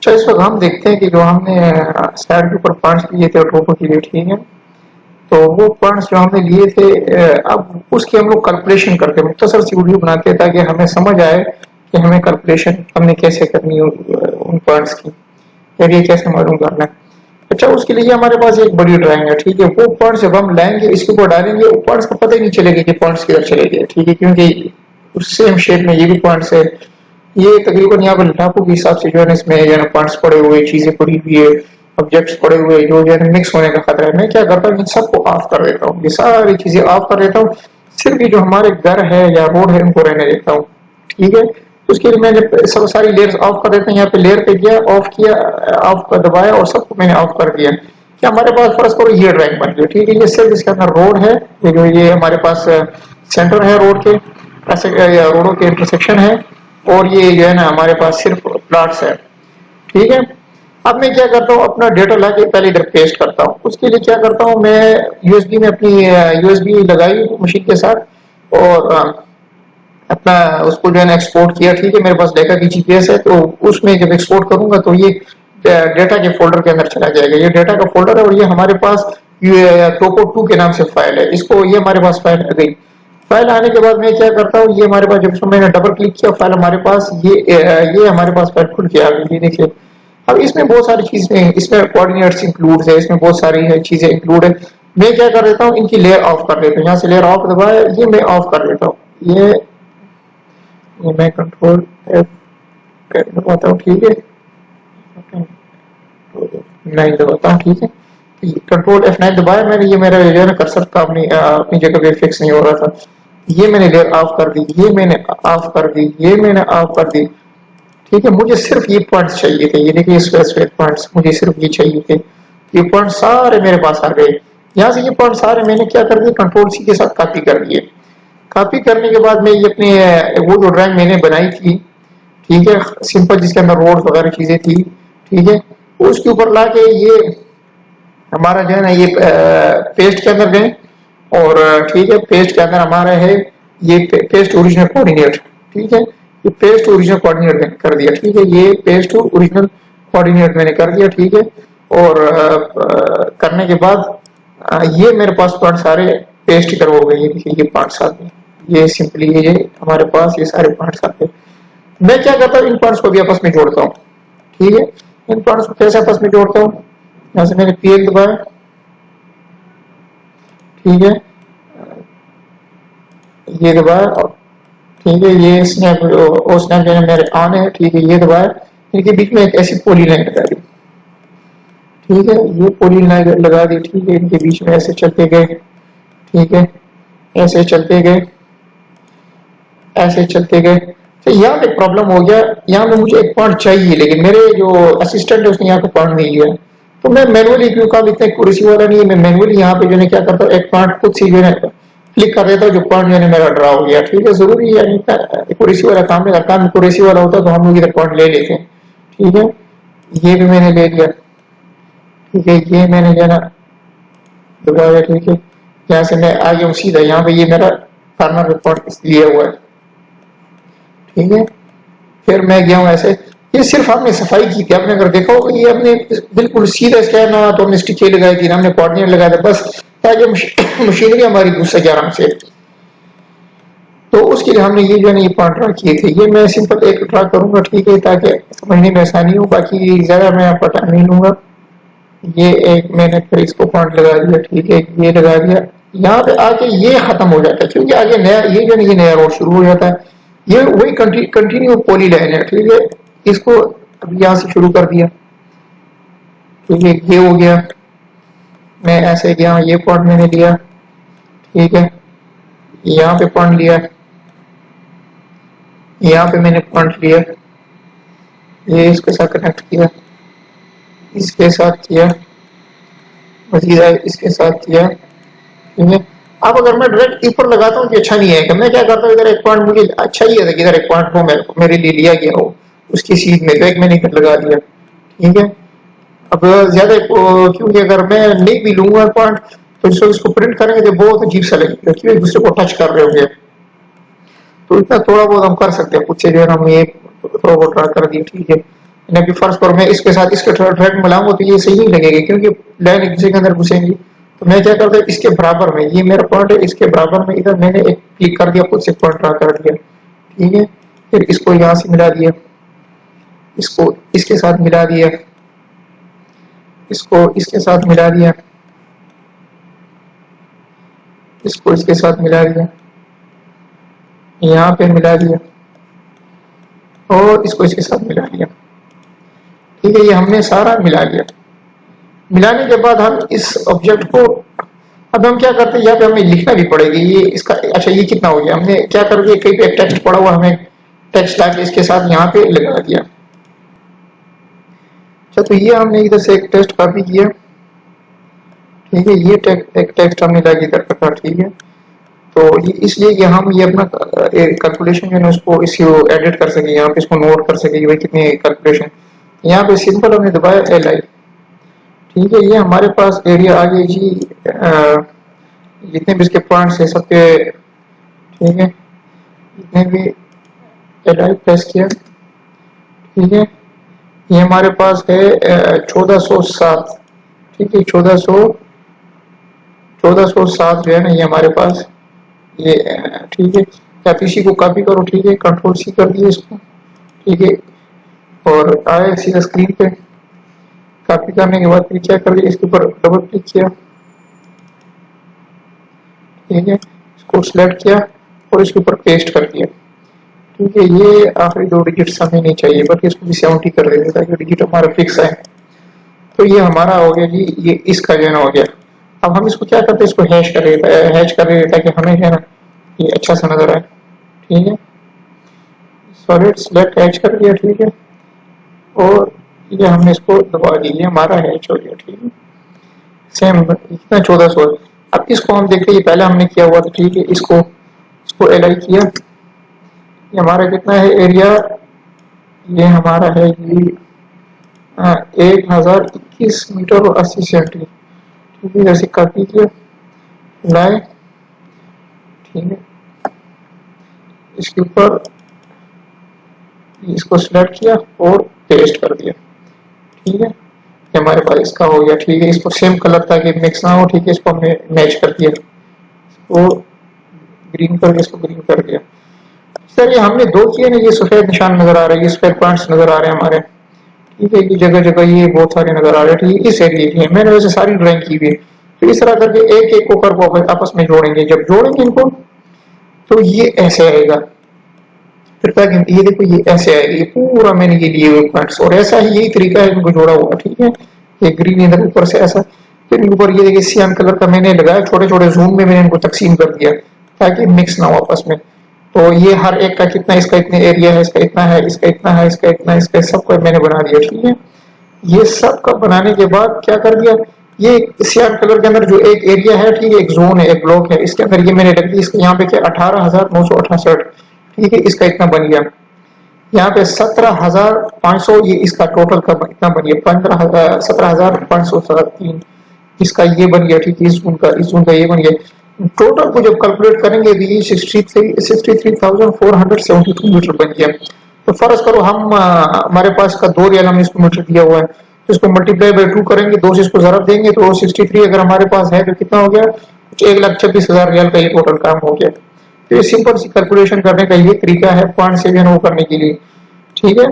अच्छा, इस वक्त हम देखते हैं कि जो हमने स्लाइड के ऊपर पॉइंट्स लिए थे ऑटोपो के लिए, ठीक है, तो वो पॉइंट्स जो हमने लिए थे, अब उसकी हम लोग कैलकुलेशन करते हैं, मुख्तसर सी वीडियो बनाते हैं ताकि हमें समझ आए कि हमें कैलकुलेशन हमने कैसे करनी है उन पॉइंट्स की, फिर ये कैसे मालूम करना है। अच्छा, उसके लिए हमारे पास एक बड़ी ड्राइंग है, ठीक है, वो पॉइंट्स जब हम लाएंगे इसके ऊपर डालेंगे, वो पॉइंट्स को पता ही नहीं चलेगा कि पॉइंट्स किधर चले गए, ठीक है, क्योंकि उस सेम शेप में ये भी पॉइंट्स है, ये तकरीबन यहाँ पर लाखों के हिसाब से जो है ना इसमें जो है ना पॉइंट्स पड़े हुए, चीजें पड़ी हुई है, ऑब्जेक्ट्स पड़े हुए, जो है ना मिक्स होने का खतरा है। मैं क्या करता हूँ, इन सबको ऑफ कर देता हूँ, ये सारी चीजें ऑफ कर देता हूँ, सिर्फ ये जो हमारे घर है या रोड है इनको रहने देता हूँ, ठीक है। उसके लिए मैंने सब सारी लेयर्स ऑफ कर देते हैं, यहाँ पे लेयर पे गया, ऑफ किया, ऑफ कर दबाया और सबको मैंने ऑफ कर दिया, कि हमारे पास फर्स्ट करो ये ड्राइंग बन गई, ठीक है। ये सिर्फ इसके अंदर रोड है, ये जो ये हमारे पास सेंटर है रोड के, ऐसे रोडों के इंटरसेक्शन है, और ये जो है ना हमारे पास सिर्फ प्लॉट्स है, ठीक है। अब मैं क्या करता हूँ, अपना डेटा लाके पहले इधर पेस्ट करता हूँ। उसके लिए क्या करता हूँ, मैं यूएसबी में अपनी यूएसबी लगाई मशीन के साथ, और अपना उसको जो है ना एक्सपोर्ट किया, ठीक है। मेरे पास डेटा की जीपीएस है, तो उसमें जब एक्सपोर्ट करूंगा तो ये डेटा के फोल्डर के अंदर चला जाएगा, ये डेटा का फोल्डर है, और ये हमारे पास टोको 2 के नाम से फाइल है, इसको ये हमारे पास फाइल आ गई। फाइल आने के बाद मैं क्या करता हूँ, ये हमारे पास जब इसमें मैंने डबल क्लिक किया, फाइल हमारे पास ये हमारे पास फाइल खुल के आ गई, ये देखिए। अब इसमें बहुत सारी चीजें, इसमें कोऑर्डिनेट्स इंक्लूड है, इसमें बहुत सारी चीजें इंक्लूड है। मैं क्या कर देता हूँ, इनकी लेयर ऑफ कर देता हूँ, यहाँ से लेयर ऑफ दबाया, ये मैं ऑफ कर देता हूँ, ये मैं कंट्रोल एफ दबाता हूँ, ठीक है, नहीं दबाता हूँ, ठीक है। कंट्रोल F9 दबाया मैंने, ये मेरा जो है ना कर्सर का अपनी जगह पे फिक्स नहीं हो रहा था, ये मैंने लेयर ऑफ कर दी, ये मैंने ऑफ कर दी, ये मैंने ऑफ कर दी, ठीक है। मुझे सिर्फ ये पॉइंट्स चाहिए थे, ये देखिए स्पेसिफिक पॉइंट्स, मुझे सिर्फ ये चाहिए थे, ये पॉइंट सारे मेरे पास आ गए। यहाँ से ये पॉइंट सारे मैंने क्या कर दिए, कंट्रोल C के साथ कॉपी कर दिए। कॉपी करने के बाद में ये अपने वो जो ड्राइंग मैंने बनाई थी, ठीक है, सिंपल, जिसके अंदर रोड वगैरह चीजें थी, ठीक है, उसके ऊपर लाके ये हमारा जो है ना ये पेस्ट के अंदर गए, और ठीक है, पेस्ट के अंदर हमारा है ये पेस्ट ओरिजिनल कोऑर्डिनेट, ठीक है, ये पेस्ट ओरिजिनल कोऑर्डिनेट कर दिया, ठीक है, ये पेस्ट ओरिजिनल कोऑर्डिनेट मैंने कर दिया, ठीक है। और करने के बाद ये मेरे पास पॉइंट सारे पेस्ट कर हो गए, ये देखिए ये पॉइंट्स आ गए, ये सिंपली ये हमारे पास ये सारे पॉइंट्स आ गए। मैं क्या करता हूँ, इन पॉइंट्स को भी आपस में जोड़ता हूँ, ठीक है। इन पॉइंट्स को कैसे आपस में जोड़ता हूँ, यहाँ से मैंने PL दबाया, ठीक है, ये दबाया, और ठीक है, ये स्नैप और स्नैप जो है मेरे ऑन है, ठीक है, ये दबाया, इनके बीच में एक ऐसी पोली लाइन लगा दी, ठीक है, ये पोली लाइन लगा दी, ठीक है, इनके बीच में ऐसे चलते गए, ठीक है, ऐसे चलते गए, ऐसे चलते गए। तो यहाँ पे प्रॉब्लम हो गया, यहाँ पे मुझे एक पॉइंट चाहिए, लेकिन मेरे जो असिस्टेंट है उसने यहाँ का पॉइंट नहीं लिया, तो मैं मैनुअली, क्यों काम इतना एक्यूरेसी वाला नहीं है, मैं मैनुअली यहाँ पे जो है क्या करता हूँ, एक पॉइंट खुद से जो है क्लिक कर देता हूँ, जो पॉइंट जो है मेरा ड्रा हो गया, ठीक है। जरूरी है एक्यूरेसी वाला काम है, काम एक्यूरेसी वाला होता है तो हम लोग इधर पॉइंट ले लेते हैं, ठीक है। ये भी मैंने ले लिया, ठीक है, ये मैंने जो है ना दबाया, ठीक है, यहाँ से मैं आ गया हूँ सीधा, यहाँ पे ये मेरा कॉर्नर पॉइंट लिया हुआ है, ठीक है। फिर मैं गया हूँ ऐसे, ये सिर्फ हमने सफाई की थी, आपने अगर देखा होगा ये हमने बिल्कुल सीधा स्कैन ना, तो हमने स्टिचें लगाई थी, हमने कोऑर्डिनेट लगाया था, बस ताकि मशीनरी हमारी घुस सके आराम से। तो उसके लिए हमने ये जो है ना ये पॉइंट ड्रा किए थे, ये मैं सिंपल एक ड्रा करूंगा, ठीक है, ताकि समझने में आसानी हो, बाकी ज्यादा मैं आपका टाइम नहीं लूंगा। ये एक मैंने फिर इसको पॉइंट लगा दिया, ठीक है, ये लगा दिया, यहाँ पे आके ये खत्म हो जाता है, क्योंकि आगे नया ये जो ये नया रोड शुरू हो जाता है, ये वही कंटिन्यू पॉली लाइन है, ठीक है। इसको अब यहाँ से शुरू कर दिया, ठीक है, ये हो गया, मैं ऐसे गया, ये पॉइंट मैंने लिया, ठीक है, यहाँ पे पॉइंट लिया, यहाँ पे मैंने पॉइंट लिया, ये इसके साथ कनेक्ट किया, इसके साथ किया, मजीद इसके साथ किया, ठीक है। अब अगर मैं डायरेक्ट ऊपर लगाता हूँ, अच्छा नहीं है कि मैं क्या करता हूँ, इधर एक पॉइंट मुझे अच्छा ही है कि इधर एक पॉइंट हो मेरे लिए लिया गया हो उसकी सीध में, तो एक मैंने इधर लगा दिया, ठीक है। अब ज्यादा क्योंकि अगर मैं नहीं भी लूंगा पॉइंट, तो इसको प्रिंट करेंगे तो बहुत अजीब सा लगेगा, क्योंकि एक दूसरे को टच कर रहे होंगे, तो इतना थोड़ा बहुत हम कर सकते हैं, कुछ से जो है हम ये थोड़ा बहुत ट्राई कर दिया, ठीक है। यानी फर्स्ट पर मैं इसके साथ इसके ट्रैक मिलाऊंगा तो ये सही नहीं लगेगा, क्योंकि लाइन एक दूसरे के अंदर घुसेंगी। तो मैं क्या करता हूँ, इसके बराबर में, ये मेरा पॉइंट है, इसके बराबर में इधर मैंने एक क्लिक कर दिया, खुद से पॉइंट ड्रा कर दिया, ठीक है। फिर इसको यहाँ से मिला दिया, इसको इसके साथ मिला दिया, इसको इसके साथ मिला दिया, इसको इसके साथ मिला दिया, यहाँ पे मिला दिया, और इसको इसके साथ मिला दिया, ठीक है। ये हमने सारा मिला लिया। मिलाने के बाद हम इस ऑब्जेक्ट को, अब हम क्या करते हैं, यहाँ पे हमें लिखना भी पड़ेगा ये इसका। अच्छा, ये कितना हो गया, हमने क्या कर दिया, कहीं पे एक टेक्स्ट पड़ा हुआ, हमें टेक्स्ट लाके इसके साथ यहाँ पे लगा दिया। अच्छा, तो ये हमने इधर से एक टेक्स्ट कॉपी किया, ठीक है। ये एक टेक्स्ट हमने लाके इधर रखा, ठीक है। तो ये इसलिए कि हम ये अपना कैलकुलेशन जो है उसको इसको एडिट कर सके, यहाँ पे इसको नोट कर सके भाई कितने कैलकुलेशन। यहाँ पे सिंपल हमने दबाया LI, ठीक है। ये हमारे पास एरिया आ गया जी, जितने भी इसके पॉइंट्स है सबके, ठीक है। जितने भी LI प्रेस किया, ठीक है। ये हमारे पास है 1407, ठीक है। 1407 जो है ना, ये हमारे पास ये, ठीक है। आप इसी को कॉपी करो, ठीक है, कंट्रोल C कर दिए इसको, ठीक है। और आए सीधा स्क्रीन पे, कॉपी करने के बाद फिर क्या कर दिया, इसके ऊपर डबल क्लिक किया, ठीक है। इसको सिलेक्ट किया और इसके ऊपर पेस्ट कर दिया, ठीक है। ये आखिरी 2 डिजिट हमें नहीं चाहिए, बल्कि इसको भी 70 कर देते ताकि डिजिट हमारा फिक्स है। तो ये हमारा हो गया जी, ये इसका जो है ना हो गया। अब हम इसको क्या करते हैं, इसको हैश कर रहे ताकि हमें जो है ना ये अच्छा सा नजर आए, ठीक है। सॉलिड सिलेक्ट हैच कर दिया, ठीक है। और ये हमने इसको दबा दिया, हमारा हैच हो गया, ठीक है। सेम इतना 1400। अब इसको हम देखते हैं, पहले हमने किया हुआ था, ठीक है। इसको LI किया, ये हमारा कितना है एरिया, ये हमारा है जी 1021 मीटर और 80 सेंटी, ठीक है। जैसे कॉपी किया, लाए, ठीक है। इसके ऊपर इसको सिलेक्ट किया और पेस्ट कर दिया, ठीक है। ये हमारे पास इसका हो गया, ठीक है। इसको सेम कलर ताकि मिक्स ना हो, ठीक है। इसको हमने मैच कर दिया, इसको ग्रीन करके इसको ग्रीन कर दिया। सर ये हमने 2 किए ना, ये सफेद निशान नजर आ रहा है, ये सफेद पॉइंट्स नजर आ रहे हैं हमारे, ठीक है। ये जगह जगह ये बहुत सारे नजर आ रहे हैं, ठीक है। इस एरिया की मैंने वैसे सारी ड्राइंग की हुई है। तो इस तरह करके एक एक को कर आपस में जोड़ेंगे, जब जोड़ेंगे इनको तो ये ऐसे आएगा, फिर तक ये देखो ये ऐसे आएगा, ये पूरा मैंने ये लिए हुए पॉइंट्स, और ऐसा ही यही तरीका है इनको जोड़ा हुआ, ठीक है। ये ग्रीन इधर ऊपर से ऐसा, फिर ऊपर ये देखिए सियान कलर का मैंने लगाया, छोटे छोटे जोन में मैंने इनको तकसीम कर दिया ताकि मिक्स ना हो आपस में। तो ये हर एक का कितना, इसका इतने एरिया है, इसका इतना है, इसका इतना है, इसका इतना, इसका सबको मैंने बना दिया, ठीक है। ये सब का बनाने के बाद क्या कर दिया, ये सियान कलर के अंदर जो एक एरिया है, ठीक है, एक जोन है, एक ब्लॉक है, इसके अंदर ये मैंने रख दी, इसके यहाँ पे क्या 18,968, ठीक है। इसका इतना बन गया। यहाँ पे 17,500, ये इसका टोटल का इतना बन गया, 17,503 इसका ये बन गया, ठीक है। इस जोन का ये बन गया। टोटल को जब कैलकुलेट करेंगे तो ये 63,472 मीटर बन गया। तो फर्ज करो हम हमारे पास का 2 रियल हमने इसको मीटर दिया हुआ है, तो इसको मल्टीप्लाई बाय 2 करेंगे, 2 से इसको जरब देंगे तो 63 अगर हमारे पास है तो कितना हो गया, 1,26,000 रियल का ये टोटल काम हो गया। तो ये सिंपल सी कैलकुलेशन करने का ये तरीका है पॉइंट से वो करने के लिए, ठीक है।